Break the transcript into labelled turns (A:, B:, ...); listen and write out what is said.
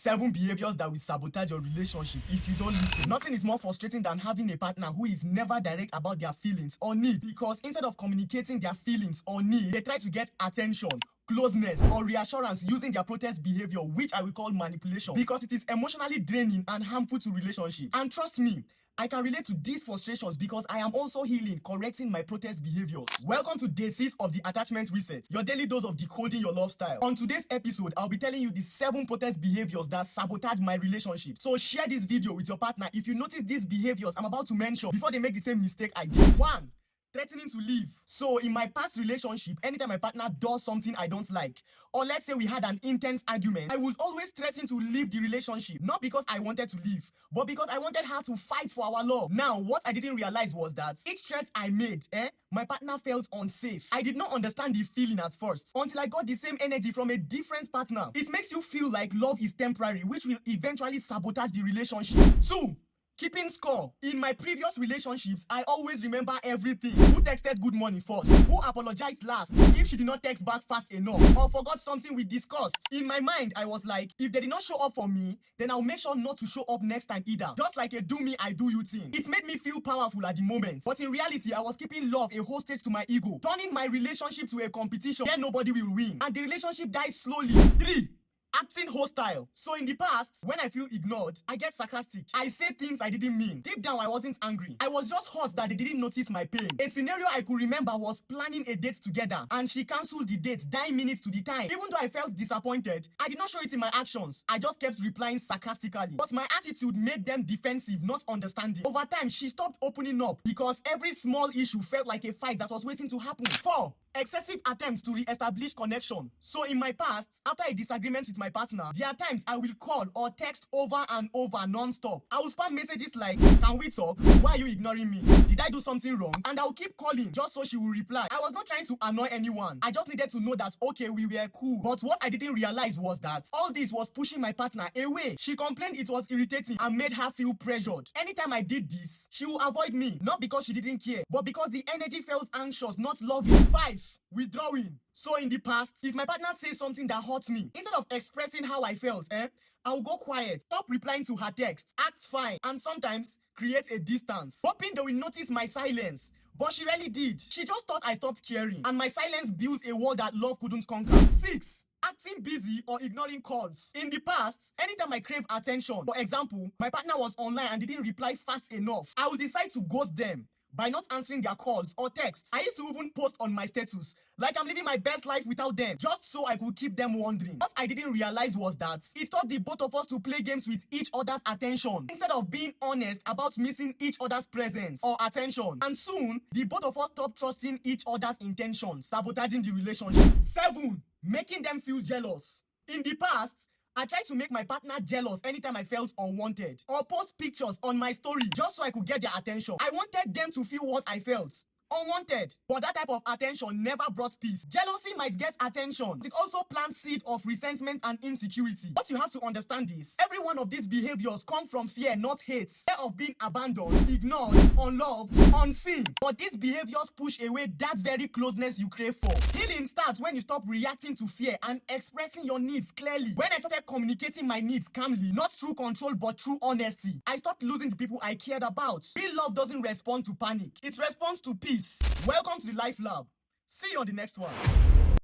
A: 7 behaviors that will sabotage your relationship if you don't listen. Nothing is more frustrating than having a partner who is never direct about their feelings or needs, because instead of communicating their feelings or needs, they try to get attention, closeness, or reassurance using their protest behavior, which I will call manipulation, because it is emotionally draining and harmful to relationships. And trust me, I can relate to these frustrations because I am also healing, correcting my protest behaviors. Welcome to day 6 of the Attachment Reset, your daily dose of decoding your love style. On today's episode, I'll be telling you the 7 protest behaviors that sabotage my relationship. So share this video with your partner if you notice these behaviors I'm about to mention before they make the same mistake I did. 1. Threatening to leave. So in my past relationship, anytime my partner does something I don't like, or let's say we had an intense argument, I would always threaten to leave the relationship, not because I wanted to leave, but because I wanted her to fight for our love. Now, what I didn't realize was that each threat I made, my partner felt unsafe. I did not understand the feeling at first until I got the same energy from a different partner. It makes you feel like love is temporary, which will eventually sabotage the relationship. 2. Keeping score. In my previous relationships, I always remember everything. Who texted good morning first? Who apologized last if she did not text back fast enough or forgot something we discussed? In my mind, I was like, if they did not show up for me, then I'll make sure not to show up next time either. Just like a do me, I do you thing. It made me feel powerful at the moment, but in reality, I was keeping love a hostage to my ego, turning my relationship to a competition where nobody will win, and the relationship dies slowly. 3. Acting hostile. So in the past, when I feel ignored, I get sarcastic. I say things I didn't mean. Deep down, I wasn't angry. I was just hurt that they didn't notice my pain. A scenario I could remember was planning a date together, and she cancelled the date 9 minutes to the time. Even though I felt disappointed, I did not show it in my actions. I just kept replying sarcastically. But my attitude made them defensive, not understanding. Over time, she stopped opening up because every small issue felt like a fight that was waiting to happen. 4. Excessive attempts to re-establish connection. So in my past, after a disagreement with my partner, there are times I will call or text over and over non-stop. I will spam messages like, can we talk? Why are you ignoring me? Did I do something wrong? And I will keep calling just so she will reply. I was not trying to annoy anyone. I just needed to know that, okay, we were cool. But what I didn't realize was that all this was pushing my partner away. She complained it was irritating and made her feel pressured. Anytime I did this, she will avoid me, not because she didn't care, but because the energy felt anxious, not loving. 5. Withdrawing. So in the past, if my partner says something that hurts me, instead of expressing how I felt, I'll go quiet, stop replying to her text, act fine, and sometimes create a distance, hoping they will notice my silence. But she really did. She just thought I stopped caring, and my silence built a wall that love couldn't conquer. 6. Acting busy or ignoring calls. In the past, anytime I crave attention, for example, my partner was online and didn't reply fast enough, I would decide to ghost them by not answering their calls or texts. I used to even post on my status like I'm living my best life without them, just so I could keep them wondering. What I didn't realize was that it taught the both of us to play games with each other's attention instead of being honest about missing each other's presence or attention. And soon, the both of us stopped trusting each other's intentions, sabotaging the relationship. 7. Making them feel jealous. In the past, I tried to make my partner jealous anytime I felt unwanted, or post pictures on my story just so I could get their attention. I wanted them to feel what I felt. Unwanted. But that type of attention never brought peace. Jealousy might get attention. It also plants seed of resentment and insecurity. What you have to understand is, every one of these behaviors come from fear, not hate. Fear of being abandoned, ignored, unloved, unseen. But these behaviors push away that very closeness you crave for. Healing starts when you stop reacting to fear and expressing your needs clearly. When I started communicating my needs calmly, not through control but through honesty, I stopped losing the people I cared about. Real love doesn't respond to panic. It responds to peace. Welcome to the Life Lab. See you on the next one.